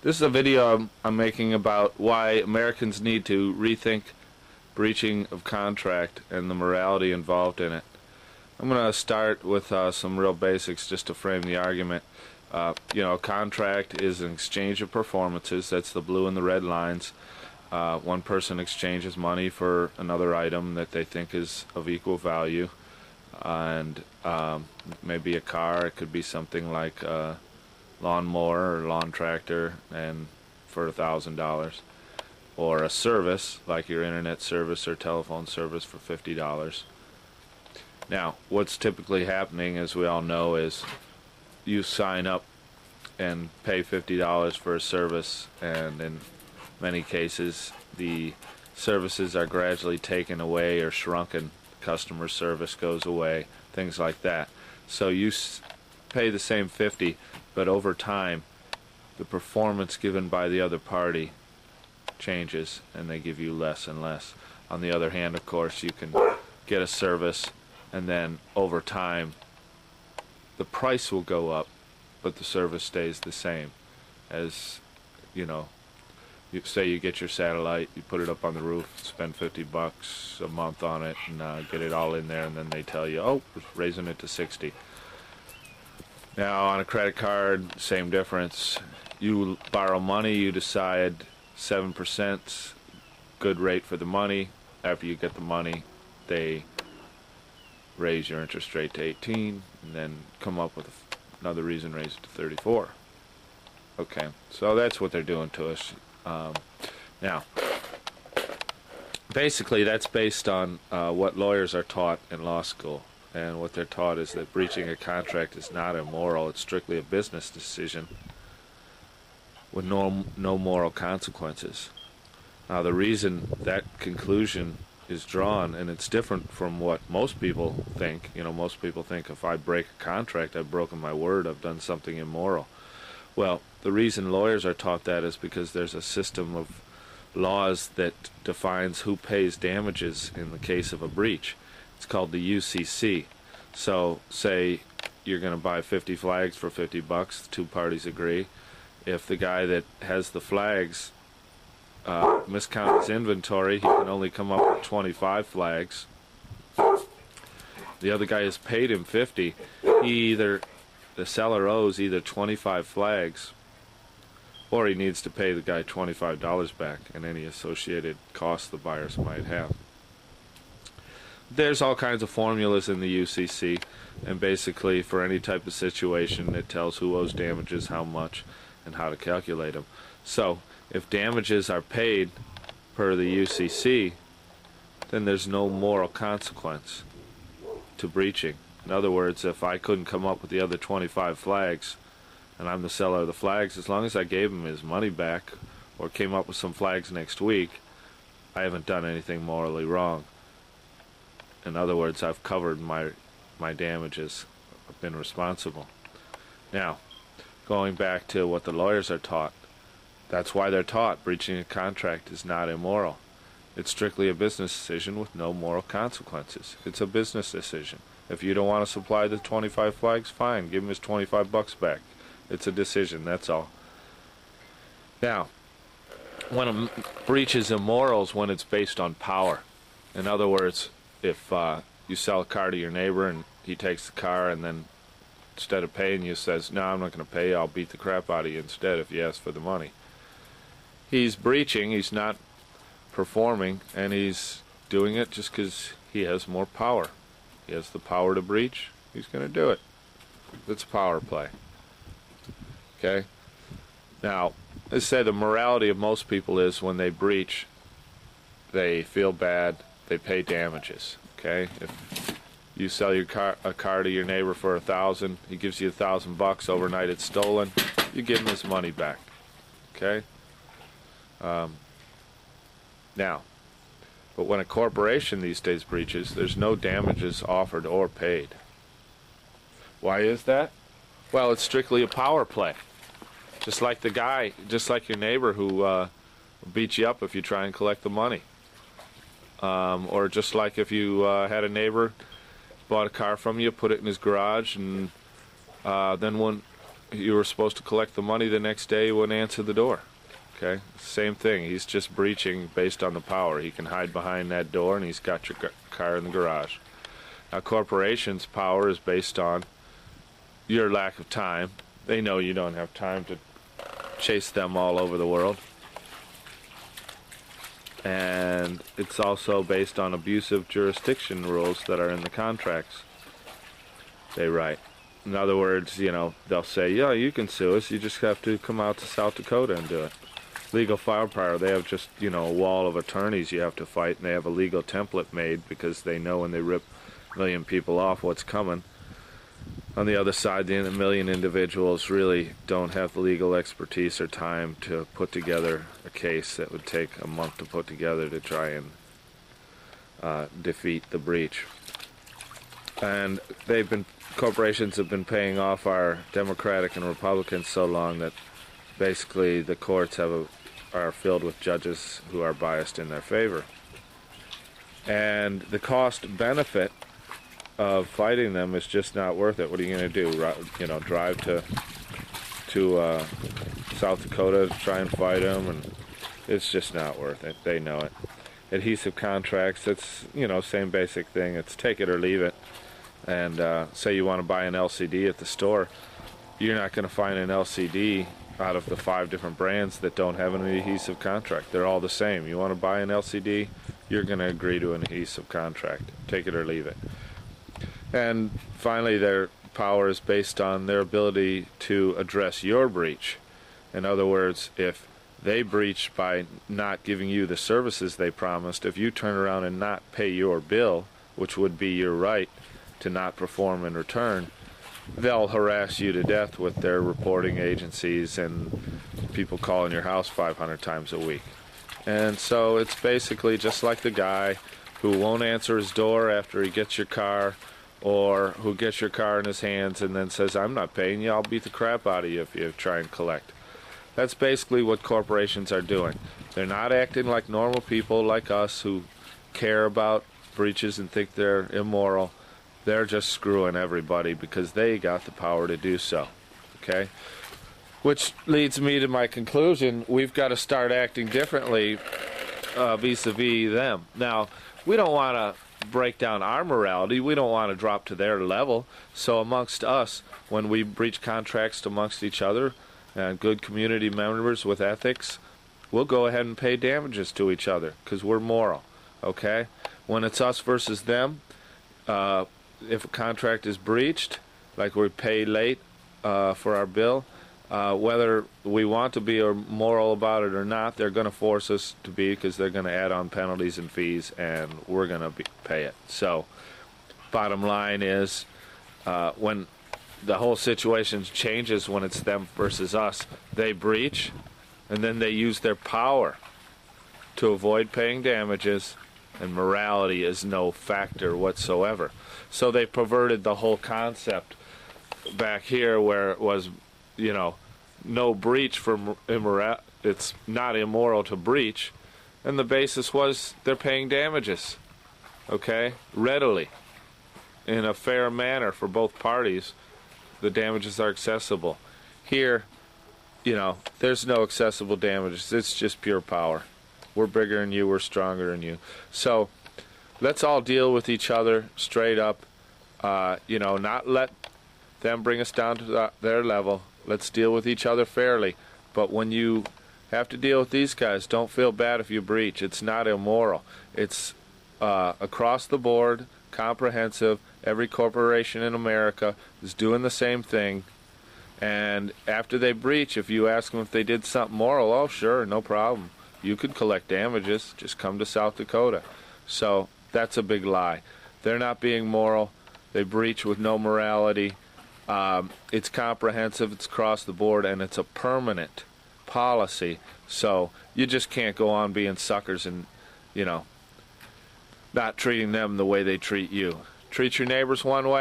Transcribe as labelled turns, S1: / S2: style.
S1: This is a video I'm making about why Americans need to rethink breaching of contract and the morality involved in it. I'm going to start with some real basics just to frame the argument. A contract is an exchange of performances. That's the blue and the red lines. One person exchanges money for another item that they think is of equal value, and maybe a car. It could be something like a lawnmower or lawn tractor, and for $1,000, or a service like your internet service or telephone service for $50. Now, what's typically happening, as we all know, is you sign up and pay $50 for a service, and in many cases the services are gradually taken away or shrunken. Customer service goes away, things like that. So you pay the same 50, but over time the performance given by the other party changes and they give you less and less. On the other hand, of course, you can get a service and then over time the price will go up, but the service stays the same. As you say you get your satellite, you put it up on the roof, spend $50 a month on it, and get it all in there, and then they tell you, oh, we're raising it to 60. Now on a credit card, same difference. You borrow money, you decide 7%, good rate for the money. After you get the money, they raise your interest rate to 18, and then come up with another reason, raise it to 34. Okay, so that's what they're doing to us. Now, basically that's based on what lawyers are taught in law school, and what they're taught is that breaching a contract is not immoral, it's strictly a business decision with no moral consequences. Now, the reason that conclusion is drawn, and it's different from what most people think. Most people think if I break a contract, I've broken my word, I've done something immoral. Well, the reason lawyers are taught that is because there's a system of laws that defines who pays damages in the case of a breach. It's called the UCC. So, say you're going to buy 50 flags for $50, the two parties agree. If the guy that has the flags miscounts his inventory, he can only come up with 25 flags. The other guy has paid him 50. The seller owes either 25 flags, or he needs to pay the guy $25 back and any associated costs the buyers might have. There's all kinds of formulas in the UCC, and basically for any type of situation it tells who owes damages, how much, and how to calculate them. So if damages are paid per the UCC, then there's no moral consequence to breaching. In other words, if I couldn't come up with the other 25 flags, and I'm the seller of the flags, as long as I gave him his money back or came up with some flags next week, I haven't done anything morally wrong. In other words, I've covered my damages. I've been responsible. Now, going back to what the lawyers are taught, that's why they're taught breaching a contract is not immoral. It's strictly a business decision with no moral consequences. It's a business decision. If you don't want to supply the 25 flags, fine, give him his $25 back. It's a decision, that's all. Now, when a breach is immoral is when it's based on power. In other words, if you sell a car to your neighbor and he takes the car and then instead of paying you says, no, I'm not going to pay you, I'll beat the crap out of you instead if you ask for the money. He's breaching, he's not performing, and he's doing it just because he has more power. He has the power to breach, he's going to do it. It's power play. Okay? Now, let's say the morality of most people is when they breach, they feel bad, they pay damages. Okay? If you sell a car to your neighbor for $1,000, he gives you $1,000, overnight it's stolen, you give him his money back. Okay? Now, but when a corporation these days breaches, there's no damages offered or paid. Why is that? Well, it's strictly a power play. Just like your neighbor who beat you up if you try and collect the money. Or just like if you had a neighbor bought a car from you, put it in his garage, and then when you were supposed to collect the money the next day, he wouldn't answer the door. Okay, same thing. He's just breaching based on the power. He can hide behind that door, and he's got your car in the garage. Now, corporations' power is based on your lack of time. They know you don't have time to chase them all over the world. And it's also based on abusive jurisdiction rules that are in the contracts they write. In other words, they'll say, yeah, you can sue us, you just have to come out to South Dakota and do it. Legal firepower, they have just, a wall of attorneys you have to fight, and they have a legal template made because they know when they rip a million people off what's coming. On the other side, the million individuals really don't have the legal expertise or time to put together a case that would take a month to put together to try and defeat the breach. And corporations have been paying off our Democratic and Republicans so long that basically the courts are filled with judges who are biased in their favor. And the cost-benefit of fighting them is just not worth it. What are you going to do? Drive to South Dakota to try and fight them? And it's just not worth it. They know it. Adhesive contracts, it's, same basic thing. It's take it or leave it. And say you want to buy an LCD at the store, you're not going to find an LCD out of the 5 different brands that don't have an adhesive contract. They're all the same. You want to buy an LCD, you're going to agree to an adhesive contract. Take it or leave it. And finally, their power is based on their ability to address your breach. In other words, if they breach by not giving you the services they promised, if you turn around and not pay your bill, which would be your right to not perform in return, they'll harass you to death with their reporting agencies and people calling your house 500 times a week. And so it's basically just like the guy who won't answer his door after he gets your car, or who gets your car in his hands and then says, I'm not paying you, I'll beat the crap out of you if you try and collect. That's basically what corporations are doing. They're not acting like normal people like us who care about breaches and think they're immoral. They're just screwing everybody because they got the power to do so. Okay? Which leads me to my conclusion. We've got to start acting differently vis-a-vis them. Now, we don't want to break down our morality. We don't want to drop to their level. So amongst us, when we breach contracts amongst each other, and good community members with ethics, we'll go ahead and pay damages to each other because we're moral. Okay? When it's us versus them, if a contract is breached, like we pay late for our bill, whether we want to be moral about it or not, they're going to force us to be because they're going to add on penalties and fees, and we're going to pay it. So, bottom line is, when the whole situation changes, when it's them versus us, they breach, and then they use their power to avoid paying damages, and morality is no factor whatsoever. So they perverted the whole concept back here where it was, no breach for immoral. It's not immoral to breach, and the basis was they're paying damages, okay, readily, in a fair manner for both parties. The damages are accessible. Here, there's no accessible damages. It's just pure power. We're bigger than you. We're stronger than you. So let's all deal with each other straight up. Not let them bring us down to their level. Let's deal with each other fairly. But when you have to deal with these guys, don't feel bad if you breach. It's not immoral. It's across the board, comprehensive. Every corporation in America is doing the same thing. And after they breach, if you ask them if they did something moral, oh, sure, no problem. You could collect damages. Just come to South Dakota. So that's a big lie. They're not being moral. They breach with no morality. It's comprehensive, it's across the board, and it's a permanent policy. So you just can't go on being suckers and, not treating them the way they treat you. Treat your neighbors one way.